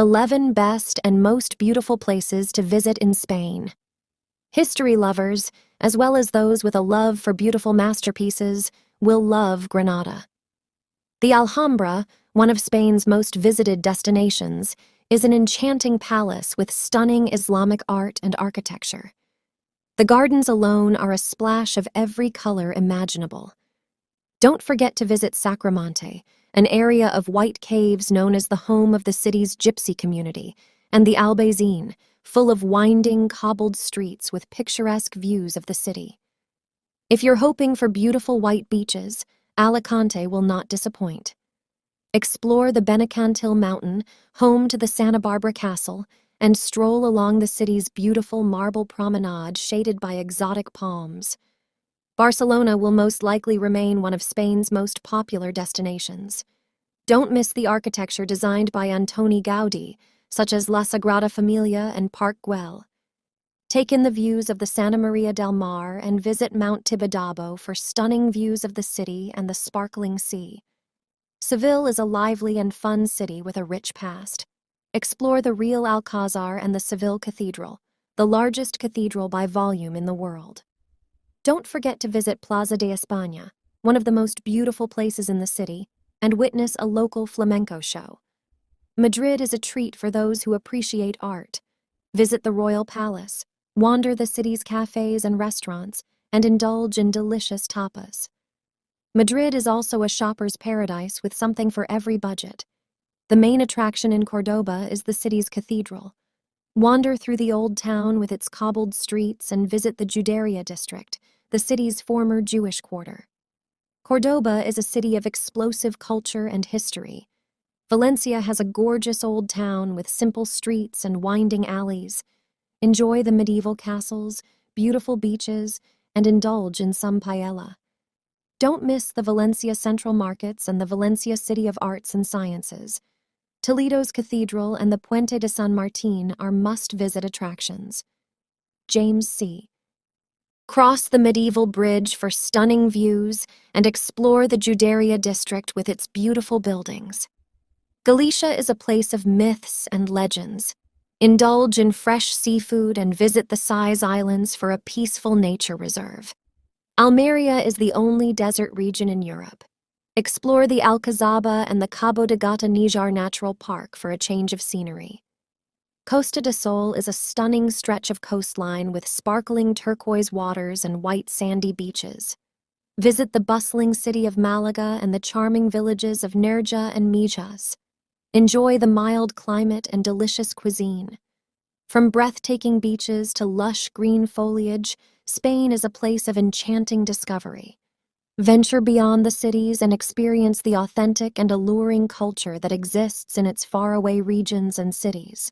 11 best and most beautiful places to visit in Spain. History lovers, as well as those with a love for beautiful masterpieces, will love Granada. The Alhambra, one of Spain's most visited destinations, is an enchanting palace with stunning Islamic art and architecture. The gardens alone are a splash of every color imaginable. Don't forget to visit Sacramento, an area of white caves known as the home of the city's gypsy community, and the Albayzín, full of winding, cobbled streets with picturesque views of the city. If you're hoping for beautiful white beaches, Alicante will not disappoint. Explore the Benacantil Mountain, home to the Santa Barbara Castle, and stroll along the city's beautiful marble promenade shaded by exotic palms. Barcelona will most likely remain one of Spain's most popular destinations. Don't miss the architecture designed by Antoni Gaudí, such as La Sagrada Familia and Park Güell. Take in the views of the Santa Maria del Mar and visit Mount Tibidabo for stunning views of the city and the sparkling sea. Seville is a lively and fun city with a rich past. Explore the Real Alcázar and the Seville Cathedral, the largest cathedral by volume in the world. Don't forget to visit Plaza de España, one of the most beautiful places in the city, and witness a local flamenco show. Madrid is a treat for those who appreciate art. Visit the Royal Palace, wander the city's cafes and restaurants, and indulge in delicious tapas. Madrid is also a shopper's paradise with something for every budget. The main attraction in Cordoba is the city's cathedral. Wander through the old town with its cobbled streets and visit the Juderia district, the city's former Jewish quarter. Cordoba is a city of explosive culture and history. Valencia has a gorgeous old town with simple streets and winding alleys. Enjoy the medieval castles, beautiful beaches, and indulge in some paella. Don't miss the Valencia Central Markets and the Valencia City of Arts and Sciences. Toledo's Cathedral and the Puente de San Martín are must-visit attractions. James C. Cross the medieval bridge for stunning views and explore the Juderia district with its beautiful buildings. Galicia is a place of myths and legends. Indulge in fresh seafood and visit the Sais Islands for a peaceful nature reserve. Almeria is the only desert region in Europe. Explore the Alcazaba and the Cabo de Gata Níjar Natural Park for a change of scenery. Costa del Sol is a stunning stretch of coastline with sparkling turquoise waters and white sandy beaches. Visit the bustling city of Málaga and the charming villages of Nerja and Mijas. Enjoy the mild climate and delicious cuisine. From breathtaking beaches to lush green foliage, Spain is a place of enchanting discovery. Venture beyond the cities and experience the authentic and alluring culture that exists in its faraway regions and cities.